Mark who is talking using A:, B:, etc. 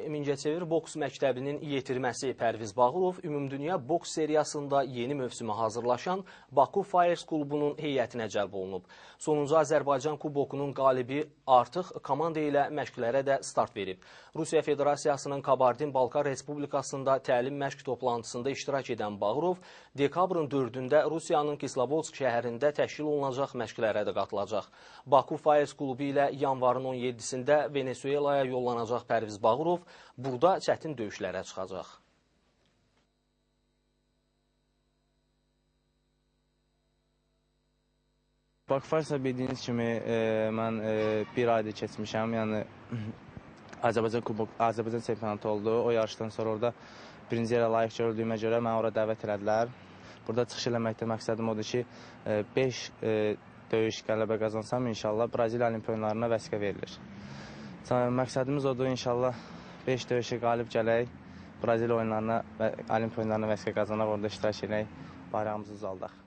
A: Mingəçevir boks məktəbinin yetirməsi Pərviz Bağırov ümumdünya boks seriyasında yeni mövsümə hazırlaşan Baku Fires klubunun heyətinə cəlb olunub. Sonuncu Azərbaycan kubokunun qalibi artıq komanda ilə məşqlərə də start verib. Rusiya Federasiyasının Kabardin-Balkar Respublikasında təlim məşq toplantısında iştirak edən Bağırov dekabrın 4-də Rusiyanın Kislovodsk şəhərində təşkil olunacaq məşqlərə də qatılacaq. Baku Fires klubu ilə yanvarın 17-sində Venezuelaya yollanacaq Pərviz Bağırov burada çətin döyüşlərə çıxacaq.
B: Baku Fires'a bildiyiniz kimi mən bir ayda keçmişəm, yəni Azərbaycan çempionatı oldu. O yarışdan sonra orada birinci yerə layiq görüldüyümə görə məni ora dəvət elədilər. Burada çıxış eləməkdə məqsədim odur ki, 5 döyüş qələbə qazansam inşallah Braziliya olimpiyonlarına vəsiqə verilir. Məqsədimiz odur inşallah 5 döyüşə qalib gələk, Braziliya oyunlarına və olimpiya oyunlarına vəsiqə qazanaq, orada iştirak edək, bayrağımızı uzaldaq.